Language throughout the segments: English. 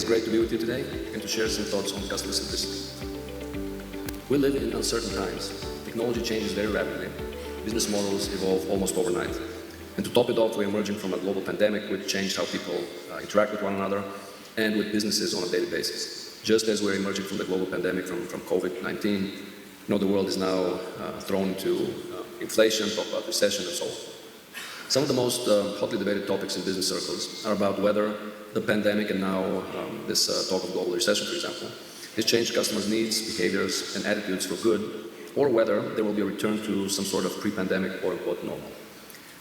is great to be with you today and to share some thoughts on customer centricity. We live in uncertain times. Technology changes very rapidly. Business models evolve almost overnight. And to top it off, we're emerging from a global pandemic which changed how people interact with one another and with businesses on a daily basis. Just as we're emerging from the global pandemic from COVID-19, the world is now thrown into inflation, talk about recession, and so on. Some of the most hotly debated topics in business circles are about whether the pandemic and now this talk of global recession, for example, has changed customers' needs, behaviors, and attitudes for good, or whether there will be a return to some sort of pre-pandemic quote-unquote normal.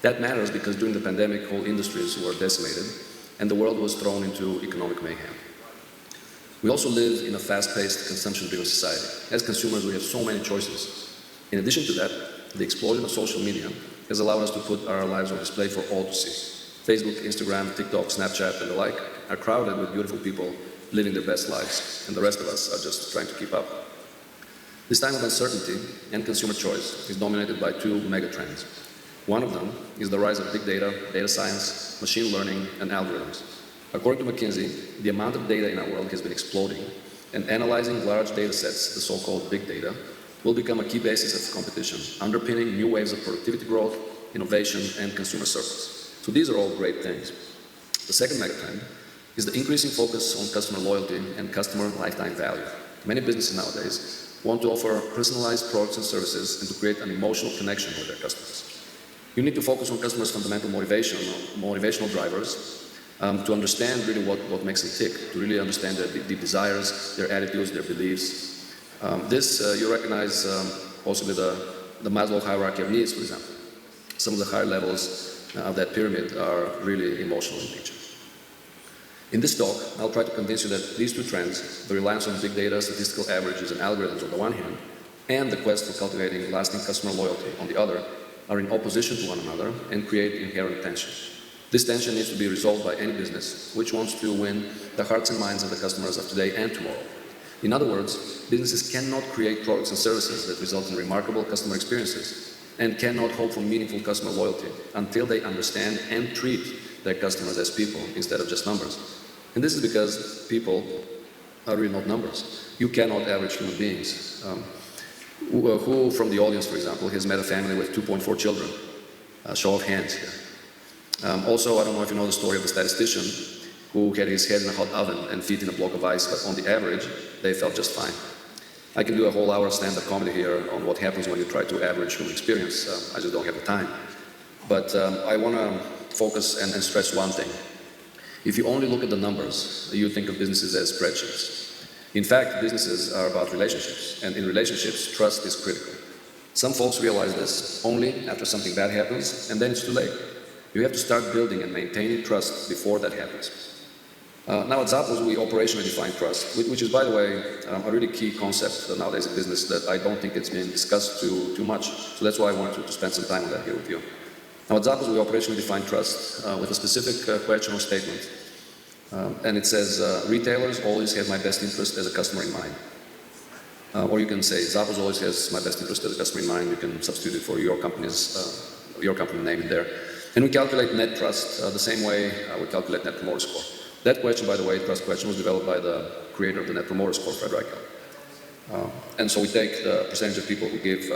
That matters because during the pandemic, whole industries were decimated, and the world was thrown into economic mayhem. We also live in a fast-paced, consumption-driven society. As consumers, we have so many choices. In addition to that, the explosion of social media has allowed us to put our lives on display for all to see. Facebook, Instagram, TikTok, Snapchat, and the like are crowded with beautiful people living their best lives, and the rest of us are just trying to keep up. This time of uncertainty and consumer choice is dominated by two megatrends. One of them is the rise of big data, data science, machine learning, and algorithms. According to McKinsey, the amount of data in our world has been exploding, and analyzing large data sets, the so-called big data, will become a key basis of competition, underpinning new waves of productivity growth, innovation, and consumer service. So these are all great things. The second megatrend is the increasing focus on customer loyalty and customer lifetime value. Many businesses nowadays want to offer personalized products and services and to create an emotional connection with their customers. You need to focus on customers' fundamental motivational drivers, to understand really what makes them tick, to really understand their deep desires, their attitudes, their beliefs. You recognize possibly the Maslow hierarchy of needs, for example. Some of the higher levels of that pyramid are really emotional in nature. In this talk, I'll try to convince you that these two trends, the reliance on big data, statistical averages, and algorithms on the one hand, and the quest for cultivating lasting customer loyalty on the other, are in opposition to one another and create inherent tension. This tension needs to be resolved by any business which wants to win the hearts and minds of the customers of today and tomorrow. In other words, businesses cannot create products and services that result in remarkable customer experiences and cannot hope for meaningful customer loyalty until they understand and treat their customers as people instead of just numbers. And this is because people are really not numbers. You cannot average human beings. Who from the audience, for example, has met a family with 2.4 children? Show of hands here. Also, I don't know if you know the story of a statistician who had his head in a hot oven and feet in a block of ice, but on the average, they felt just fine. I can do a whole hour of stand-up comedy here on what happens when you try to average human experience. I just don't have the time. But I want to focus and stress one thing. If you only look at the numbers, you think of businesses as spreadsheets. In fact, businesses are about relationships, and in relationships, trust is critical. Some folks realize this only after something bad happens, and then it's too late. You have to start building and maintaining trust before that happens. Now at Zappos, we operationally define trust, which is, by the way, a really key concept nowadays in business that I don't think it's been discussed too much. So that's why I wanted to spend some time on that here with you. Now at Zappos, we operationally define trust with a specific question or statement. And it says, retailers always have my best interest as a customer in mind. Or you can say, Zappos always has my best interest as a customer in mind. You can substitute it for your company name in there. And we calculate net trust the same way we calculate net promoter score. That question, by the way, trust question, was developed by the creator of the net promoter score, Fred Reichel. And so we take the percentage of people who give,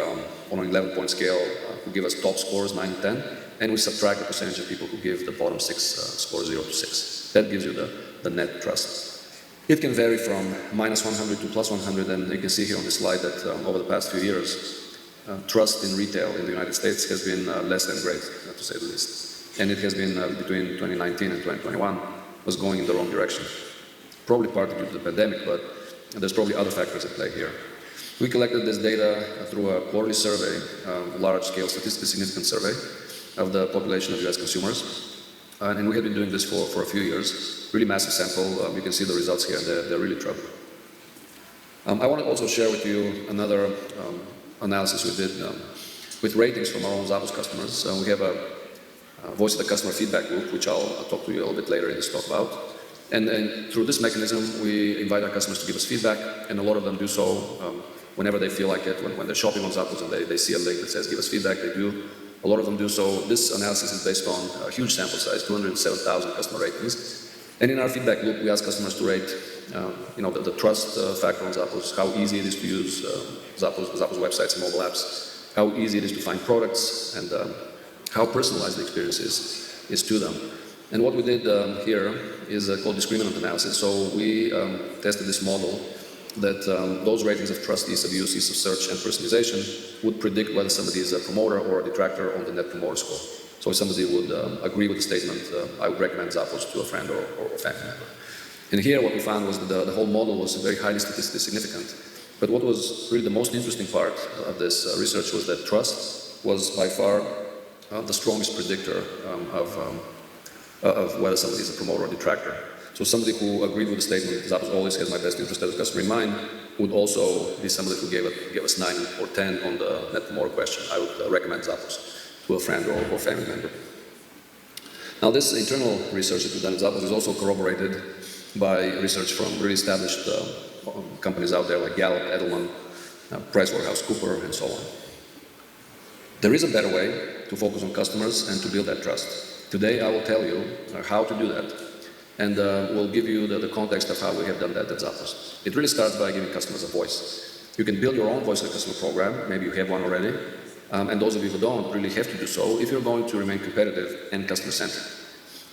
on an 11-point scale, who give us top scores, 9 and 10, and we subtract the percentage of people who give the bottom 6 scores, 0 to 6. That gives you the net trust. It can vary from minus 100 to plus 100, and you can see here on this slide that over the past few years, trust in retail in the United States has been less than great, to say the least. And it has been between 2019 and 2021 was going in the wrong direction. Probably partly due to the pandemic, but there's probably other factors at play here. We collected this data through a quarterly survey, a large-scale statistically significant survey of the population of US consumers. And we have been doing this for a few years. Really massive sample. You can see the results here. They're really troubling. I want to also share with you another analysis we did with ratings from our own Zappos customers. We have a voice of the customer feedback group, which I'll talk to you a little bit later in this talk about. And through this mechanism, we invite our customers to give us feedback, and a lot of them do so whenever they feel like it. When they're shopping on Zappos and they see a link that says give us feedback, they do. A lot of them do so. This analysis is based on a huge sample size, 207,000 customer ratings. And in our feedback loop, we ask customers to rate the trust factor on Zappos, how easy it is to use Zappos websites and mobile apps, how easy it is to find products, and how personalized the experience is to them. And what we did here is called discriminant analysis. So we tested this model that those ratings of trust, ease of use, ease of search, and personalization would predict whether somebody is a promoter or a detractor on the Net Promoter Score. So if somebody would agree with the statement, I would recommend Zappos to a friend or a family member. And here what we found was that the whole model was very highly statistically significant. But what was really the most interesting part of this research was that trust was by far the strongest predictor of whether somebody is a promoter or detractor. So somebody who agreed with the statement, Zappos always has my best interest as a customer in mind, would also be somebody who gave us 9 or 10 on the Net Promoter question. I would recommend Zappos to a friend or family member. Now this internal research that we've done at Zappos is also corroborated by research from really established companies out there like Gallup, Edelman, PricewaterhouseCoopers, and so on. There is a better way to focus on customers and to build that trust. Today I will tell you how to do that, and we'll give you the context of how we have done that at Zappos. It really starts by giving customers a voice. You can build your own voice of the customer program, maybe you have one already, and those of you who don't really have to do so if you're going to remain competitive and customer-centric.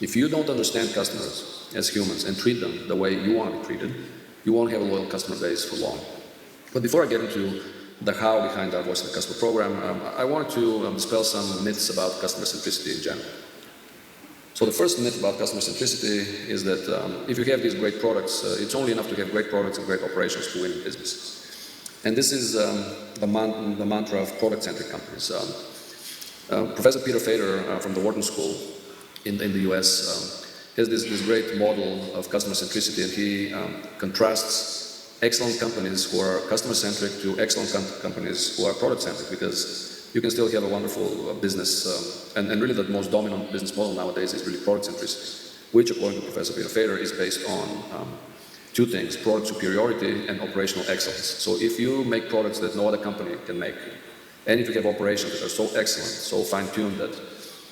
If you don't understand customers as humans and treat them the way you want to be treated, you won't have a loyal customer base for long. But before I get into the how behind our Voice of the Customer program, I wanted to dispel some myths about customer centricity in general. So the first myth about customer centricity is that if you have these great products, it's only enough to have great products and great operations to win in business. And this is the mantra of product-centric companies. Professor Peter Fader from the Wharton School in the US has this great model of customer centricity, and he contrasts excellent companies who are customer-centric to excellent companies who are product-centric, because you can still have a wonderful business, and really the most dominant business model nowadays is really product centricity, which according to Professor Peter Fader is based on two things: product superiority and operational excellence. So if you make products that no other company can make, and if you have operations that are so excellent, so fine-tuned that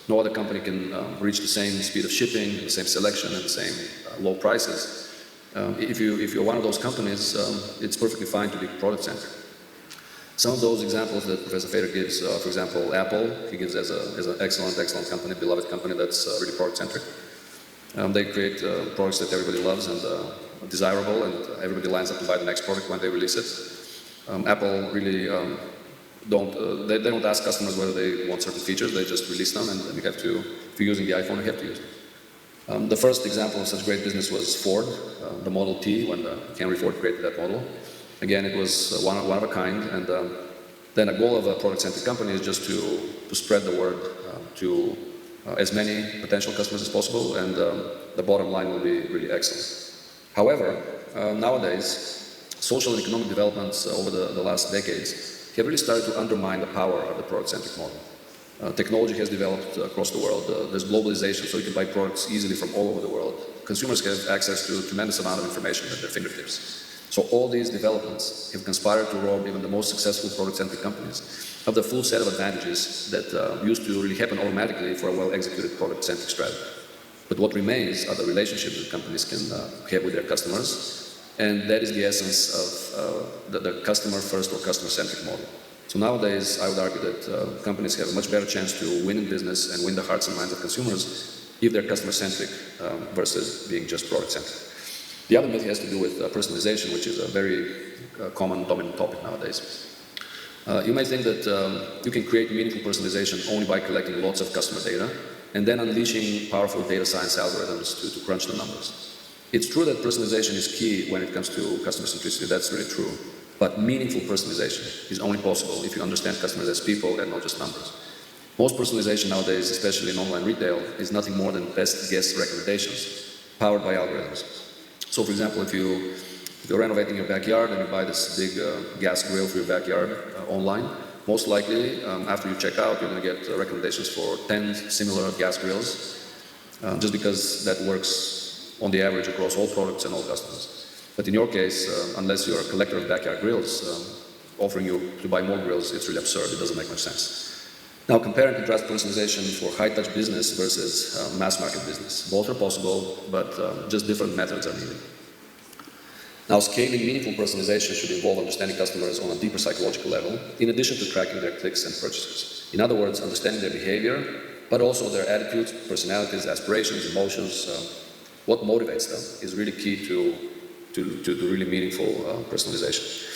no other company can reach the same speed of shipping, the same selection, and the same low prices, if you're one of those companies, it's perfectly fine to be product-centric. Some of those examples that Professor Fader gives, for example, Apple, he gives as an excellent company, beloved company that's really product-centric. They create products that everybody loves and desirable, and everybody lines up to buy the next product when they release it. Apple really they don't ask customers whether they want certain features, they just release them, and you have to, if you're using the iPhone, you have to use it. The first example of such great business was Ford, the Model T, when Henry Ford created that model. Again, it was one of a kind, and then a goal of a product-centric company is just to spread the word to as many potential customers as possible, and the bottom line will be really excellent. However, nowadays, social and economic developments over the last decades have really started to undermine the power of the product-centric model. Technology has developed across the world. There's globalization, so you can buy products easily from all over the world. Consumers have access to a tremendous amount of information at their fingertips. So all these developments have conspired to rob even the most successful product-centric companies of the full set of advantages that used to really happen automatically for a well-executed product-centric strategy. But what remains are the relationships that companies can have with their customers, and that is the essence of the customer-first or customer-centric model. So nowadays, I would argue that companies have a much better chance to win in business and win the hearts and minds of consumers if they're customer-centric versus being just product-centric. The other myth has to do with personalization, which is a very common dominant topic nowadays. You may think that you can create meaningful personalization only by collecting lots of customer data and then unleashing powerful data science algorithms to crunch the numbers. It's true that personalization is key when it comes to customer centricity, that's really true. But meaningful personalization is only possible if you understand customers as people and not just numbers. Most personalization nowadays, especially in online retail, is nothing more than best guess recommendations powered by algorithms. So for example, if you're renovating your backyard and you buy this big gas grill for your backyard online, most likely after you check out, you're going to get recommendations for 10 similar gas grills, just because that works on the average across all products and all customers. But in your case, unless you're a collector of backyard grills, offering you to buy more grills, it's really absurd. It doesn't make much sense. Now, compare and contrast personalization for high-touch business versus mass-market business. Both are possible, but just different methods are needed. Now, scaling meaningful personalization should involve understanding customers on a deeper psychological level, in addition to tracking their clicks and purchases. In other words, understanding their behavior, but also their attitudes, personalities, aspirations, emotions, what motivates them is really key to really meaningful personalization.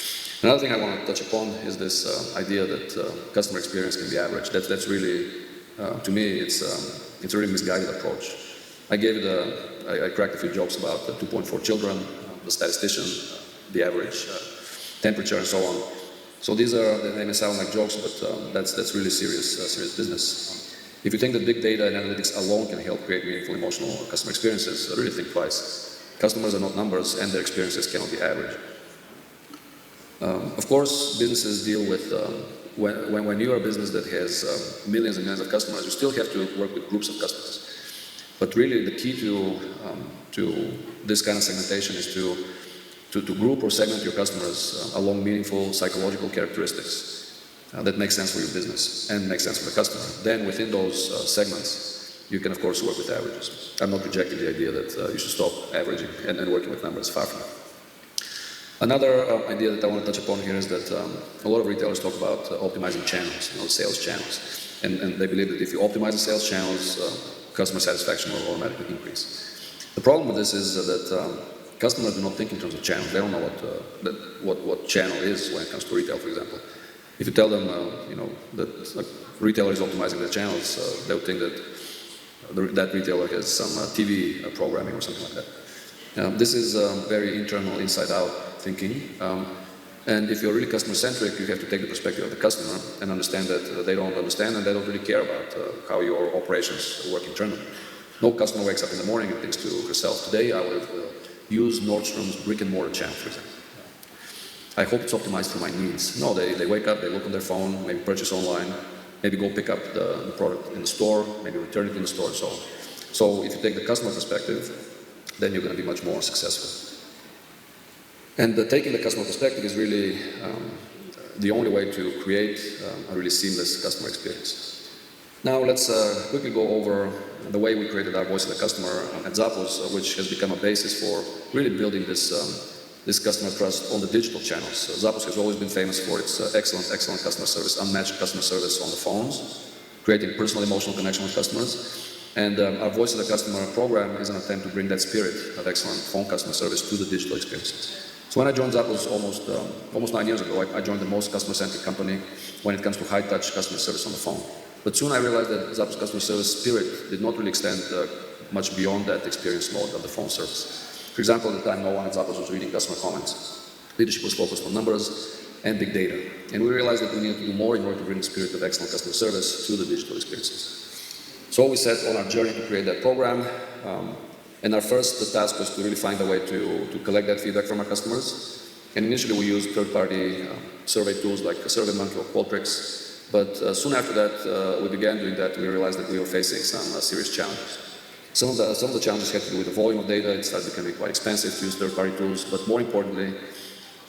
Another thing I want to touch upon is this idea that customer experience can be average. That's really, to me, it's a really misguided approach. I cracked a few jokes about the 2.4 children, the statistician, the average temperature, and so on. So they may sound like jokes, but that's really serious business. If you think that big data and analytics alone can help create meaningful emotional customer experiences, really think twice. Customers are not numbers, and their experiences cannot be average. Of course, businesses deal with, when you're a business that has millions and millions of customers, you still have to work with groups of customers. But really the key to this kind of segmentation is to group or segment your customers along meaningful psychological characteristics that make sense for your business and make sense for the customer. Then within those segments, you can of course work with averages. I'm not rejecting the idea that you should stop averaging and working with numbers, far from it. Another idea that I want to touch upon here is that a lot of retailers talk about optimizing channels, sales channels. And they believe that if you optimize the sales channels, customer satisfaction will automatically increase. The problem with this is that customers do not think in terms of channels. They don't know what channel is when it comes to retail, for example. If you tell them that a retailer is optimizing their channels, they would think that that retailer has some TV programming or something like that. This is very internal, inside-out thinking. And if you're really customer-centric, you have to take the perspective of the customer and understand that they don't understand and they don't really care about how your operations work internally. No customer wakes up in the morning and thinks to herself, today I would use Nordstrom's brick-and-mortar channel, for example. I hope it's optimized for my needs. No, they wake up, they look on their phone, maybe purchase online, maybe go pick up the product in the store, maybe return it in the store, and so on. So if you take the customer perspective, then you're going to be much more successful. And taking the customer perspective is really the only way to create a really seamless customer experience. Now let's quickly go over the way we created our voice of the customer at Zappos, which has become a basis for really building this customer trust on the digital channels. Zappos has always been famous for its excellent customer service, unmatched customer service on the phones, creating personal emotional connection with customers. And our Voice of the Customer program is an attempt to bring that spirit of excellent phone customer service to the digital experiences. So when I joined Zappos almost 9 years ago, I joined the most customer-centric company when it comes to high-touch customer service on the phone. But soon I realized that Zappos customer service spirit did not really extend much beyond that experience mode of the phone service. For example, at the time, no one at Zappos was reading customer comments. Leadership was focused on numbers and big data. And we realized that we needed to do more in order to bring the spirit of excellent customer service to the digital experiences. So we set on our journey to create that program. And our first task was to really find a way to collect that feedback from our customers. And initially we used third-party survey tools like SurveyMonkey or Qualtrics. But soon after that, we began doing that. We realized that we were facing some serious challenges. Some of the challenges had to do with the volume of data. It started becoming quite expensive to use third-party tools. But more importantly,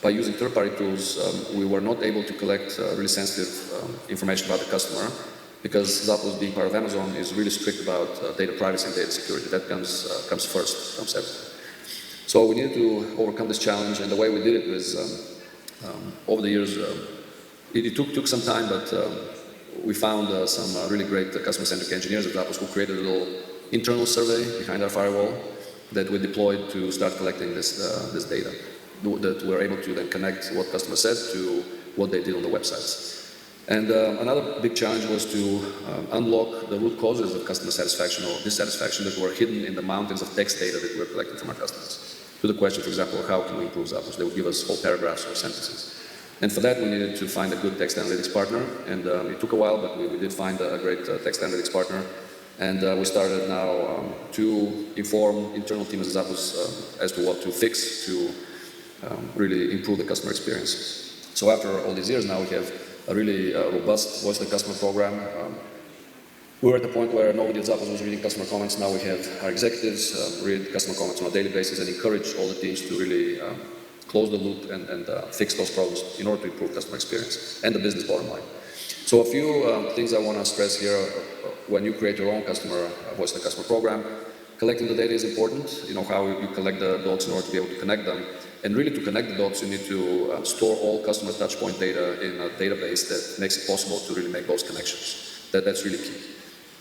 by using third-party tools, we were not able to collect really sensitive information about the customer, because Zappos, being part of Amazon, is really strict about data privacy and data security. That comes first, comes everything. So we needed to overcome this challenge, and the way we did it was, over the years, it took some time, but we found some really great customer-centric engineers at Zappos who created a little internal survey behind our firewall that we deployed to start collecting this data, that we're able to then connect what customers said to what they did on the websites. And another big challenge was to unlock the root causes of customer satisfaction or dissatisfaction that were hidden in the mountains of text data that we were collecting from our customers. To the question, for example, how can we improve Zappos? They would give us whole paragraphs or sentences. And for that, we needed to find a good text analytics partner. And it took a while, but we did find a great text analytics partner. And we started now to inform internal teams at Zappos as to what to fix to really improve the customer experience. So after all these years now, we have a really robust Voice of the Customer program. We were at the point where nobody at Zappos was reading customer comments. Now we have our executives read customer comments on a daily basis and encourage all the teams to really close the loop and fix those problems in order to improve customer experience and the business bottom line. So a few things I want to stress here when you create your own customer voice of the customer program. Collecting the data is important. You know how you collect the dots in order to be able to connect them. And really to connect the dots, you need to store all customer touchpoint data in a database that makes it possible to really make those connections. That's really key.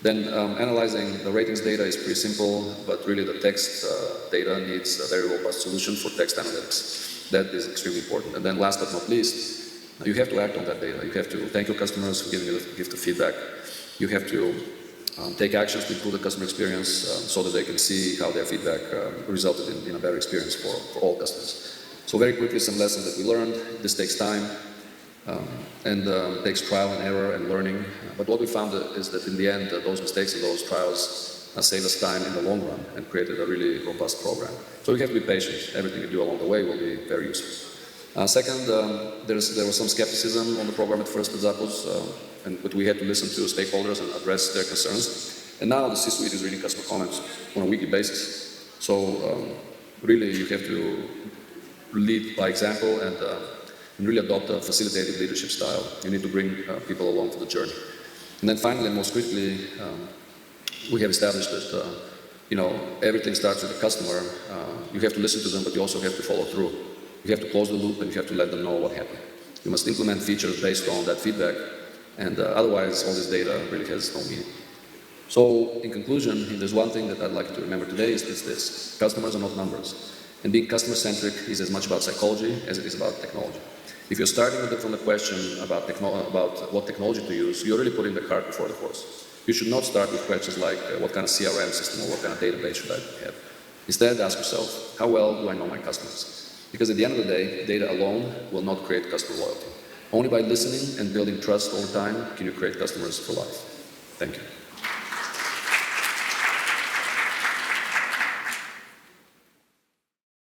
Then analyzing the ratings data is pretty simple, but really the text data needs a very robust solution for text analytics. That is extremely important. And then last but not least, you have to act on that data. You have to thank your customers for giving you the gift of feedback. You have to take actions to improve the customer experience so that they can see how their feedback resulted in a better experience for all customers. So very quickly, some lessons that we learned. This takes time and takes trial and error and learning. But what we found is that in the end, those mistakes and those trials save us time in the long run and created a really robust program. So we have to be patient. Everything you do along the way will be very useful. Second, there was some skepticism on the program at first with Zappos, but we had to listen to stakeholders and address their concerns. And now the C-suite is reading customer comments on a weekly basis. So really you have to lead by example and really adopt a facilitated leadership style. You need to bring people along for the journey. And then finally, and most critically, we have established that everything starts with the customer. You have to listen to them, but you also have to follow through. You have to close the loop and you have to let them know what happened. You must implement features based on that feedback, and otherwise all this data really has no meaning. So in conclusion, if there's one thing that I'd like you to remember today is this: customers are not numbers. And being customer-centric is as much about psychology as it is about technology. If you're starting from the question about what technology to use, you're really putting the cart before the horse. You should not start with questions like what kind of CRM system or what kind of database should I have. Instead, ask yourself, how well do I know my customers? Because at the end of the day, data alone will not create customer loyalty. Only by listening and building trust over time can you create customers for life. Thank you.